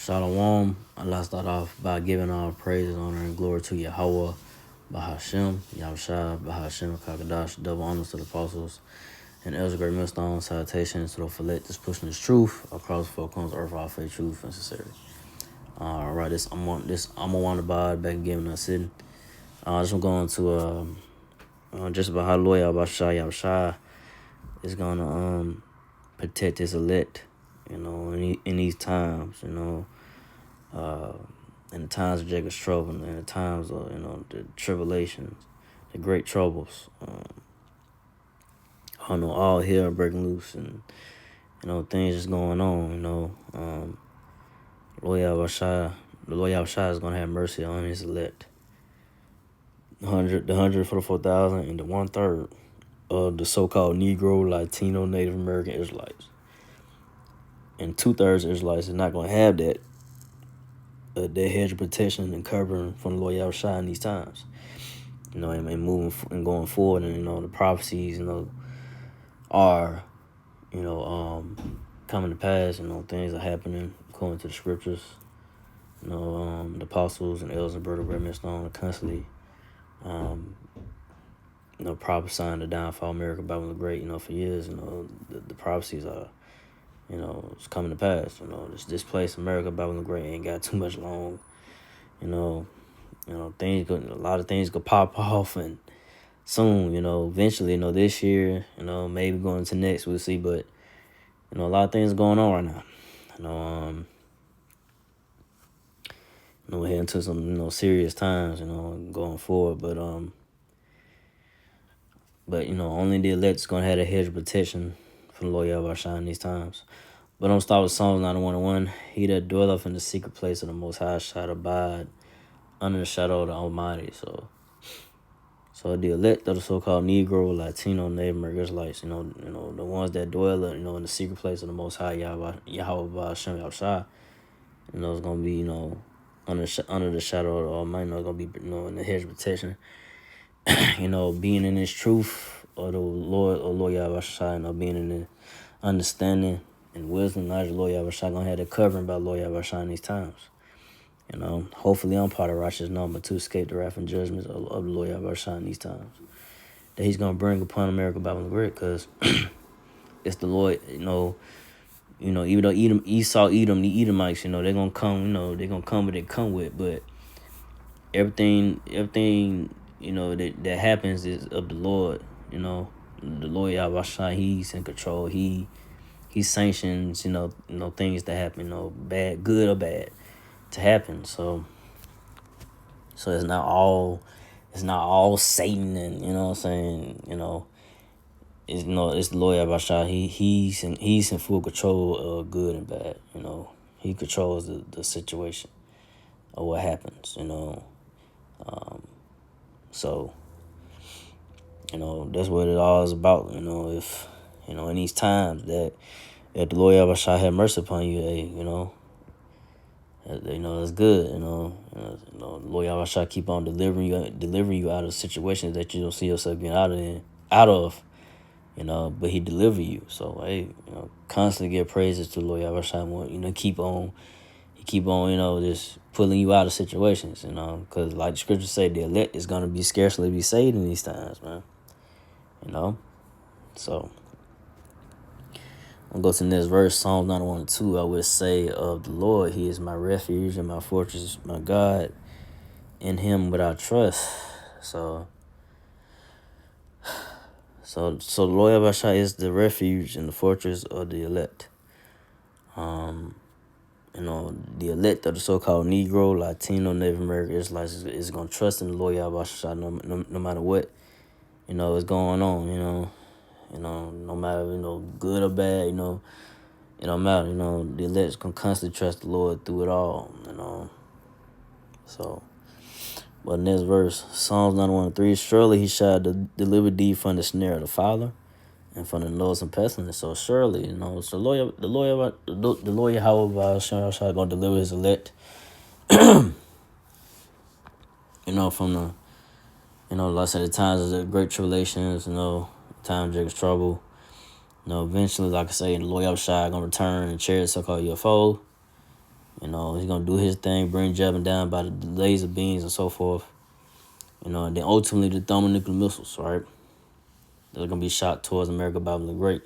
Shalom. Allah start off by giving all praise, honor, and glory to Yahweh, Bahashem, Yahushua, Bahashem, Kakadash, double honors to the apostles, and Elder Great Millstone, salutations to the Filet, just pushing this truth across the four corners of earth, all faith, truth, and sincerity. All right, I'm a Wandabad back again in the city. Just going to just about how loyal Yahushua is gonna protect his elect, in these times, in the times of Jacob's trouble, in the times of, the tribulations, the great troubles. All hell breaking loose and, things just going on, the Lord Yahushua is going to have mercy on his elect. The 100 for the 4,000 and the 1/3 of the so-called Negro, Latino, Native American Israelites. And 2/3 Israelites is not going to have that hedge of protection and covering from the Lord Yahushua in these times. And moving and going forward, and the prophecies, are, coming to pass. Things are happening according to the scriptures. The apostles and elders and Brother Great Millstone are constantly, prophesying the downfall of America, Babylon the Great. For years, the prophecies are, it's coming to pass. This place, America, Babylon the Great, ain't got too much long. A lot of things could pop off, and soon, eventually, this year, maybe going to next, we'll see. But, a lot of things going on right now. We're heading to some, serious times, going forward. But only the elect is going to have a hedge of protection from the Lord Yahushua in these times. But I'm start with Psalms 91:1. He that dwelleth in the secret place of the Most High shall abide under the shadow of the Almighty. So the elect of the so-called Negro, Latino, Native American Israelites, the ones that dwell, in the secret place of the Most High, Yahweh, Hashem, Yahushua, it's going to be, under the shadow of the Almighty, it's going to be, in the hedge of protection, being in His truth, or the Lord Yahushua, being in the understanding and wisdom, knowledge of Lord Yahushua, going to have the covering by Lord Yahushua in these times. Hopefully I'm part of righteous number to escape the wrath and judgments of the Lord Yahushua in these times that He's going to bring upon America, Babylon the Great, because it's the Lord, even though Esau, Edom, the Edomites, they're going to come, they're going to come what they come with, but everything, that happens is of the Lord, the Lord Yahushua. He's in control. He sanctions, things to happen, bad, good or bad, to happen. So it's not all Satan, and it's the Lord Yahushua. He's in full control of good and bad. He controls the situation of what happens. So that's what it all is about. If in these times that the Lord Yahushua have mercy upon you, that's good. The Lord Yahushua keep on delivering you out of situations that you don't see yourself getting out of. But He deliver you. So constantly give praises to the Lord Yahushua. He keep on, just pulling you out of situations. Because like the scriptures say, the elect is gonna be scarcely be saved in these times, man. So I'll go to the next verse, Psalms 91:2. I would say of the Lord, He is my refuge and my fortress, my God. In Him would I trust. So the Lord Yahushua is the refuge and the fortress of the elect. The elect of the so-called Negro, Latino, Native American Israelites is going to trust in the Lord Yahushua no matter what, is going on, no matter, good or bad, it don't matter, the elect's going to constantly trust the Lord through it all, So, but next verse, Psalms 91:3, surely He shall deliver thee from the snare of the fowler and from the noisome pestilence. So surely, it's the Lord Yahweh Hashem going to deliver His elect, from the, like I said, the times of the great tribulations, time of Jacob's trouble. Eventually, like I say, the Lord Yahushua going to return in chariots so-called UFO. You know, he's gonna do his thing, bring Jevin down by the laser beams and so forth. You know, and then ultimately the thermonuclear missiles, right? They're gonna be shot towards America, Babylon the Great.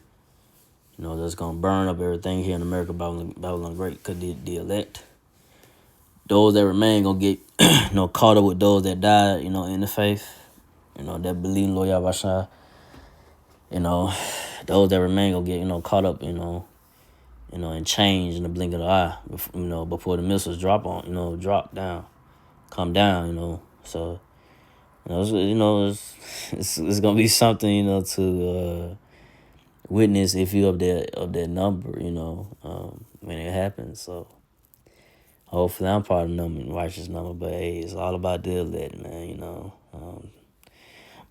You know, that's gonna burn up everything here in America, Babylon the Great. Cause the elect, those that remain, gonna get caught up with those that died. You know, in the faith. You know, that believe in Lord Yahweh. You know, those that remain gonna get caught up. And change in the blink of the eye. Before the missiles drop down, come down. So it's gonna be something to witness if you of that number. When it happens. So hopefully I'm part of the number, righteous number. But hey, it's all about the elect, man.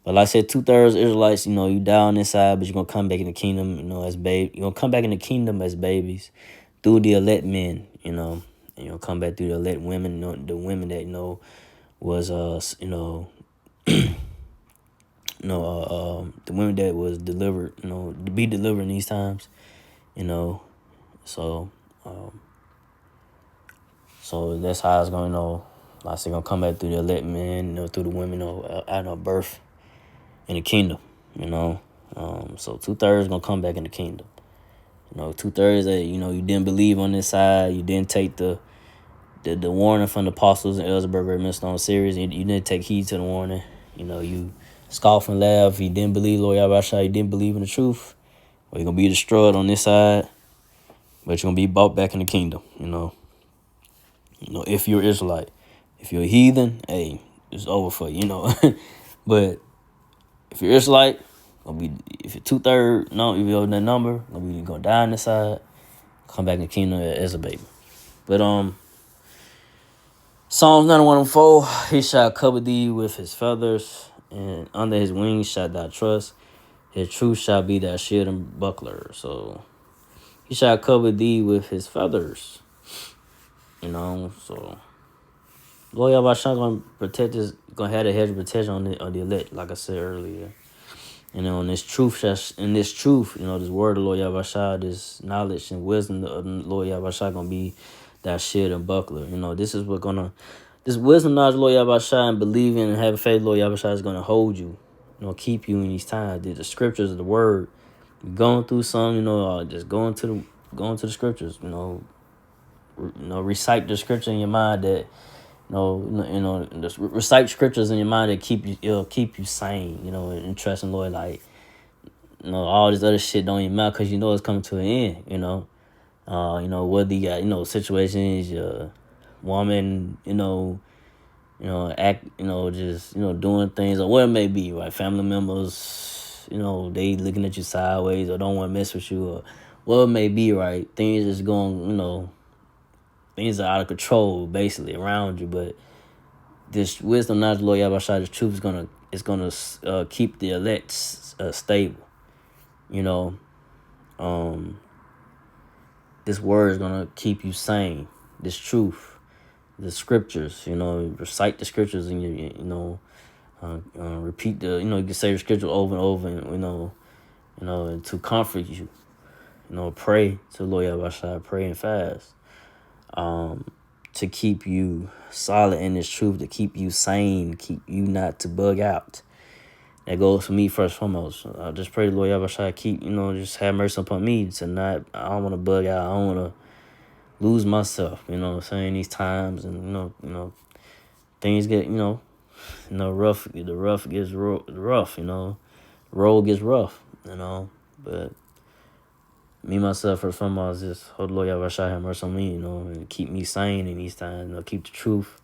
But like I said, 2/3 Israelites, you down inside, but you're gonna come back in the kingdom, as babe. You're gonna come back in the kingdom as babies through the elect men, and you'll come back through the elect women, the women that was the women that was delivered, to be delivered in these times, so so that's how it's gonna like I said, gonna come back through the elect men, through the women out of birth in the kingdom, so 2/3 gonna come back in the kingdom. 2/3 that you didn't believe on this side, you didn't take the warning from the apostles in Ellsberg Millstone series. You didn't take heed to the warning. You scoff and laugh. You didn't believe Lord Yahweh. You didn't believe in the truth. Well, you're gonna be destroyed on this side, but you're gonna be brought back in the kingdom. If you're Israelite. If you're a heathen, hey, it's over for you. But if you're Israelite, if you're 2/3, if you're that number, gonna die on this side, come back in the kingdom as a baby. But Psalms 91:4, he shall cover thee with his feathers, and under his wings shalt thou trust. His truth shall be thy shield and buckler. So he shall cover thee with his feathers. So Lord Yahweh gonna protect us, gonna have a hedge of protection on the elect, like I said earlier. And this truth, this word of Lord Yahweh, this knowledge and wisdom of Lord Yahweh gonna be that shield and buckler. This is this wisdom, knowledge, Lord Yahweh, and believing and having faith, Lord Yahweh, is gonna hold you, keep you in these times. The scriptures of the word, going through some, just going to the scriptures, recite the scripture in your mind that. Just recite scriptures in your mind that keep you sane, and trust in Lord, like, all this other shit don't even matter because it's coming to an end, whether you got, situations, your woman, act, just, doing things or whatever it may be, right? Family members, they looking at you sideways or don't want to mess with you or whatever it may be, right? Things is going, things are out of control basically around you, but this wisdom, knowledge, Lord Yahweh, this truth is gonna keep the elect stable. This word is gonna keep you sane. This truth, the scriptures, recite the scriptures and repeat you can say the scripture over and over, and to comfort you. Pray to Lord Yahweh, pray and fast. To keep you solid in this truth, to keep you sane, keep you not to bug out. That goes for me first and foremost. I just pray the Lord Yahweh keep, just have mercy upon me to not, I don't want to bug out. I don't want to lose myself, these times. And, things get, rough. The rough gets rough, the road gets rough, but me, myself, first and foremost, just hold the Lord Yahweh have mercy on me, and keep me sane in these times, keep the truth,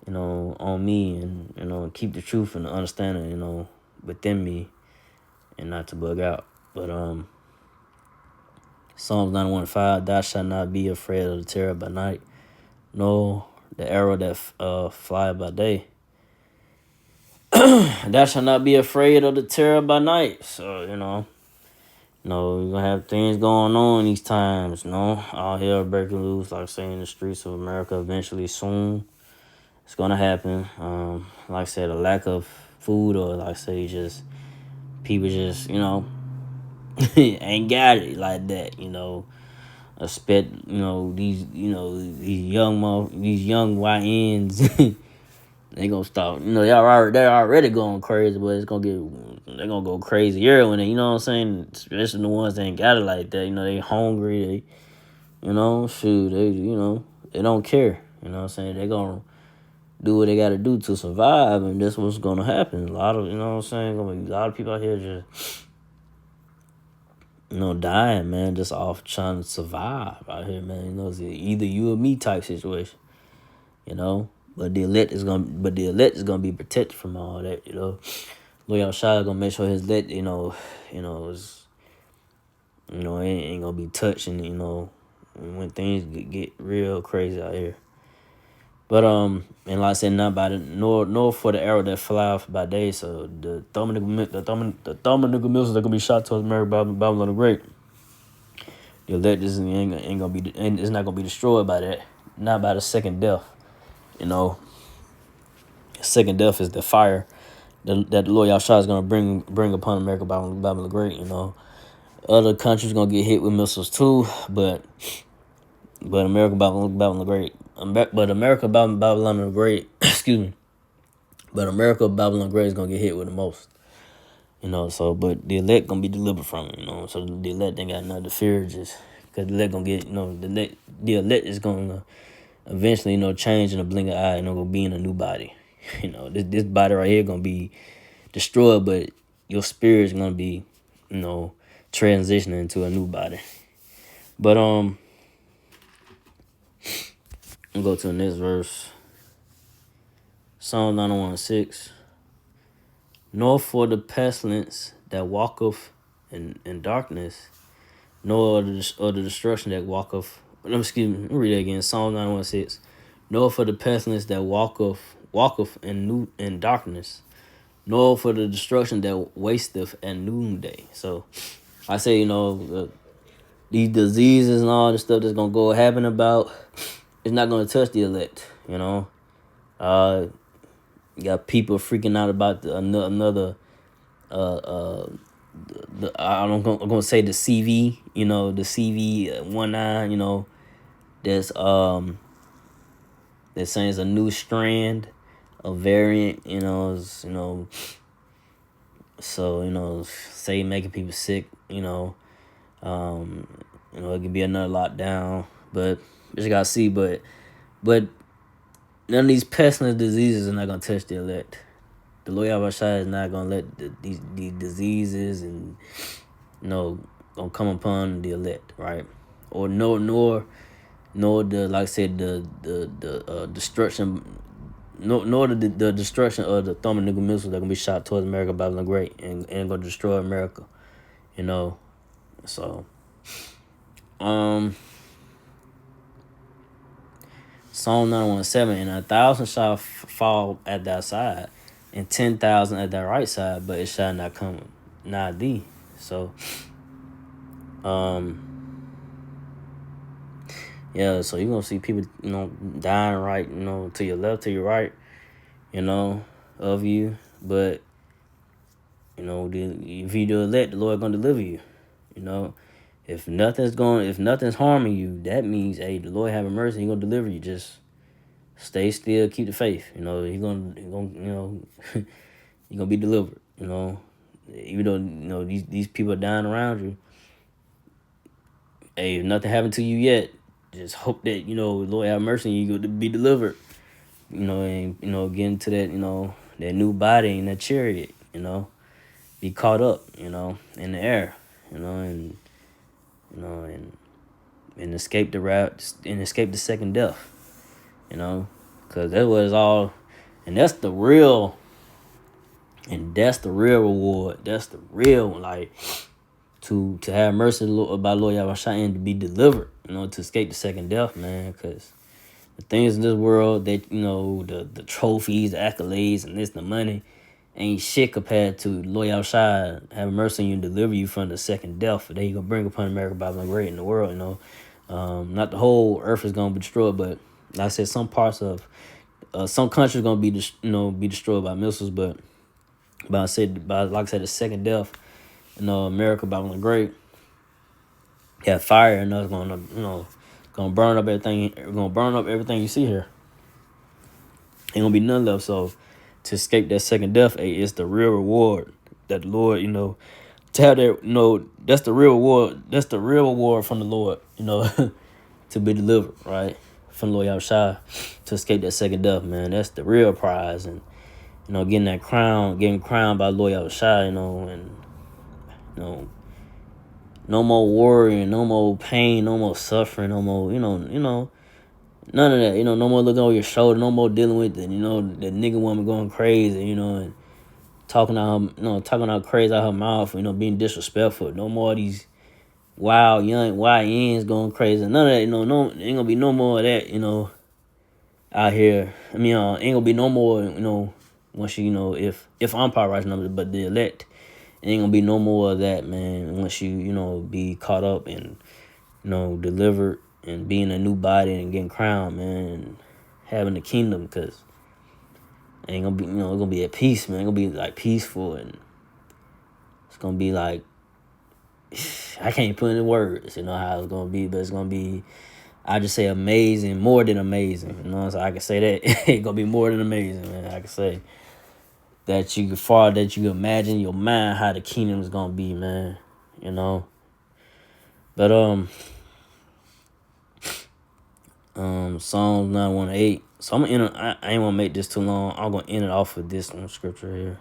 on me, and, keep the truth and the understanding, within me, and not to bug out. But, Psalms 91:5, thou shalt not be afraid of the terror by night, nor the arrow that fly by day. Thou shalt not be afraid of the terror by night. So, you're gonna have things going on these times, all hell breaking loose, like I say, in the streets of America eventually soon. It's gonna happen. Like I said, a lack of food, or like I say, just people just, ain't got it like that, expect these young YNs. They gonna start, they're already going crazy, but they're gonna go crazier when they, what I'm saying, especially the ones that ain't got it like that. They hungry, shoot, they don't care. You know what I'm saying? They gonna do what they gotta do to survive, and that's what's gonna happen. A lot of, gonna be a lot of people out here just, dying, man, just off trying to survive out here, man. It's either you or me type situation, But the elect is gonna be protected from all that. Loyal Shah gonna make sure his elect, is, ain't gonna be touched, and when things get real crazy out here. But and like I said, not by the nor for the arrow that fly off by day. So the Thermonuclear missiles that gonna be shot towards America by Babylon the Great. The elect ain't gonna be, and it's not gonna be destroyed by that. Not by the second death. Second death is the fire that the Lord Yahshua is gonna bring upon America by Babylon the Great. Other countries gonna get hit with missiles too, but America by Babylon the Great. But America by Babylon the Great, excuse me. But America Babylon the Great is gonna get hit with the most. So but the elect gonna be delivered from it. So the elect ain't got nothing to fear, just because the elect gonna get, the elect is gonna eventually, change in a blink of an eye, gonna be in a new body. This body right here gonna be destroyed, but your spirit is gonna be, transitioning into a new body. But I'll go to the next verse. Psalm 91:6. Nor for the pestilence that walketh in darkness, nor the destruction that walketh. Excuse me. Let me read that again. Psalm 91:6. Nor for the pestilence that walketh in darkness, nor for the destruction that wasteth at noonday. So I say, these diseases and all the stuff that's gonna go happen about, it's not gonna touch the elect. You got people freaking out about another. I'm gonna say the CV. The CV-19. That's they're saying it's a new strand, a variant. So say making people sick. It could be another lockdown, but we just gotta see. But none of these pestilence diseases are not gonna touch the elect. The Lord Yahweh is not gonna let these diseases and gonna come upon the elect, right? Or nor the, like I said, the destruction. Nor the destruction of the thermonuclear missiles that gonna be shot towards America, Babylon the Great, and gonna destroy America. So Psalm 91:7, and 1,000 shall fall at thy side, and 10,000 at thy right side, but it shall not come nigh thee. So, yeah. So you're gonna see people, dying right, to your left, to your right, of you. But if you do elect, the Lord gonna deliver you. If nothing's harming you, that means, hey, the Lord having mercy, He gonna deliver you. Just stay still, keep the faith. He gonna you gonna be delivered. Even though these people are dying around you. Hey, if nothing happened to you yet, just hope that Lord have mercy, you gonna be delivered. And get into that that new body in that chariot. Be caught up. In the air. And escape the route and escape the second death. Because that was all, and that's the real reward. That's the real one, like to have mercy by Lord Yahweh and to be delivered, to escape the second death, man. Because the things in this world that the trophies, the accolades, and the money ain't shit compared to Lord Yahweh having mercy on you and deliver you from the second death that He gonna bring upon America, Babylon Great in the world. Not the whole earth is gonna be destroyed, but like I said, some parts of some countries gonna be be destroyed by missiles, but like I said, the second death, America, Babylon Great, That fire and us gonna, gonna burn up everything. Gonna burn up everything you see here. Ain't gonna be none left. So to escape that second death, hey, it's the real reward that the Lord, to have that, that's the real reward. That's the real reward from the Lord, to be delivered, right? From the Lord Yahushua to escape that second death, man. That's the real prize. And, getting that crown, getting crowned by the Lord Yahushua, and, no more worrying, no more pain, no more suffering, no more, none of that. No more looking over your shoulder, no more dealing with the, the nigga woman going crazy, and talking out crazy out her mouth, being disrespectful. No more of these wild young YNs going crazy. None of that, no, ain't gonna be no more of that, out here. I mean, ain't gonna be no more, once you, if I'm power rising numbers, but the elect, ain't gonna be no more of that, man. Once you, be caught up and, delivered and being a new body and getting crowned, man, and having the kingdom, because ain't gonna be, it's gonna be at peace, man. It's gonna be like peaceful, and it's gonna be like, I can't put in words, how it's gonna be, but it's gonna be, I just say amazing, more than amazing, so I can say that it's gonna be more than amazing, man. I can say that you can imagine in your mind how the kingdom is gonna be, man. But Psalms 9:1-8. So I'm gonna end. I ain't wanna make this too long. I'm gonna end it off with this one scripture here.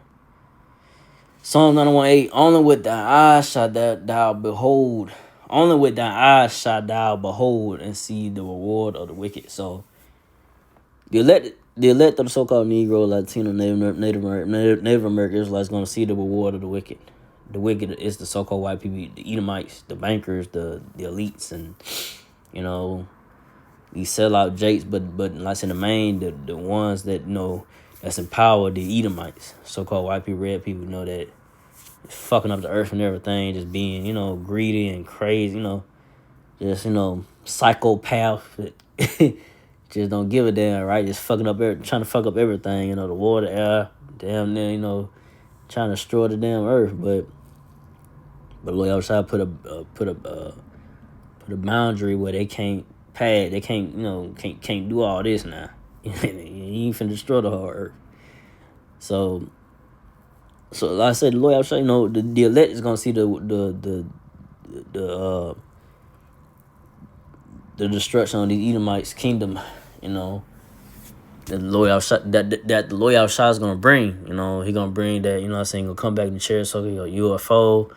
Psalms 9:1-8. Only with thy eyes shalt thou behold. Only with thy eyes shalt thou behold and see the reward of the wicked. So the elect of the so-called Negro, Latino, Native American Israelites going to see the reward of the wicked. The wicked is the so-called white people, the Edomites, the bankers, the elites, and these sellout jakes. But like I said, the main, the ones that that's in power, the Edomites, so-called white people, red people, that fucking up the earth and everything, just being greedy and crazy, just psychopath. Just don't give a damn, right? Just trying to fuck up everything, the water, air, damn near, trying to destroy the damn earth. But Lord outside put a boundary where they can't pad, they can't can't do all this now. You ain't finna destroy the whole earth. So like I said, the Lord outside, the elect is gonna see the destruction of the Edomites' kingdom, the Loyal Shah, that the Loyal Shah is gonna bring. He gonna bring that. Gonna come back in the chair, so UFO.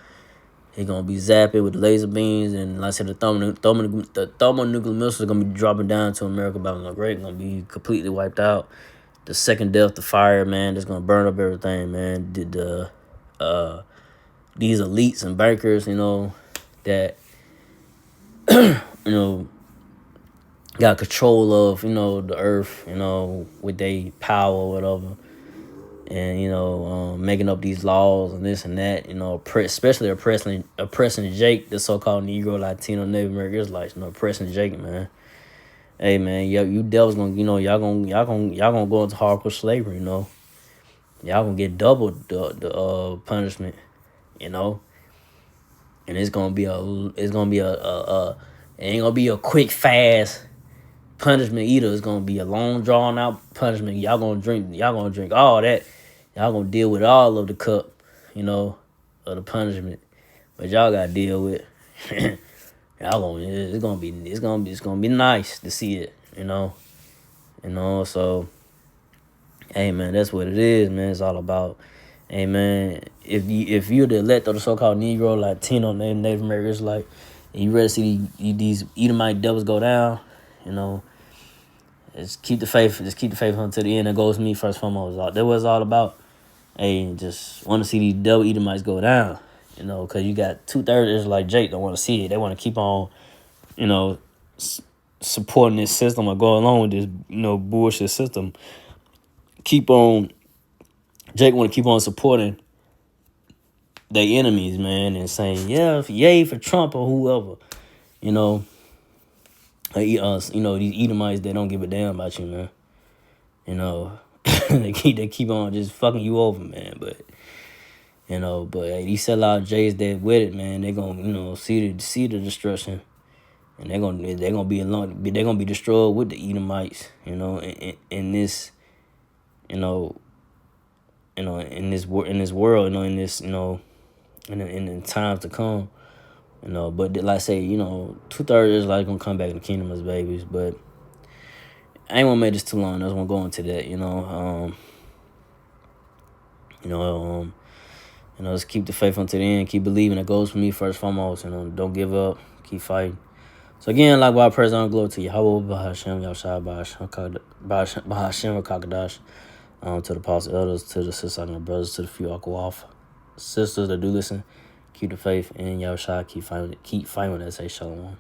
He gonna be zapping with laser beams, and like I said, the thermonuclear missiles are gonna be dropping down to America. Babylon Great gonna be completely wiped out. The second death, the fire, man, that's gonna burn up everything, man. These elites and bankers, that got control of, the earth, with their power or whatever. And, making up these laws and this and that, especially oppressing Jake, the so-called Negro, Latino, Native American Israelites, oppressing Jake, man. Hey, man, you devils gonna, y'all gonna go into hardcore slavery, Y'all gonna get double the punishment, And it's gonna be it ain't gonna be a quick, fast punishment either. It's gonna be a long, drawn out punishment. Y'all gonna drink all that. Y'all gonna deal with all of the cup, of the punishment. But y'all gotta deal with it's gonna be nice to see it, so hey, man, that's what it is, man. It's all about, hey, man, if you're the elect of the so-called Negro, Latino, Native American Israelite, and you ready to see these Edomite devils go down, just keep the faith until the end. That goes to me first and foremost. That was all about. Hey, just want to see these devil Edomites go down, because you got 2/3 like Jake don't want to see it. They want to keep on, supporting this system or go along with this, bullshit system. Jake want to keep on supporting their enemies, man, and saying, yeah, yay for Trump or whoever, these Edomites, they don't give a damn about you, man. They keep on just fucking you over, man. But You know, but hey, these sellout Jays that with it, man, they gonna see the destruction, and they're gonna be along. They're gonna be destroyed with the Edomites. In this you know in this world, in this in the times to come. But like I say, 2/3 is like gonna come back in the kingdom as babies. But I ain't want to make this too long. I just want to go into that. You know, just keep the faith until the end. Keep believing. It goes for me first, foremost. Don't give up. Keep fighting. So again, like what I praise and glory to Yahweh, Bahashem, Yahshua, Bahashem, Rakakadash, to the apostle elders, to the sisters and the brothers, to the few Akwaf sisters that do listen. Keep the faith in Yahshua. Keep fighting. Keep fighting. That say Shalom.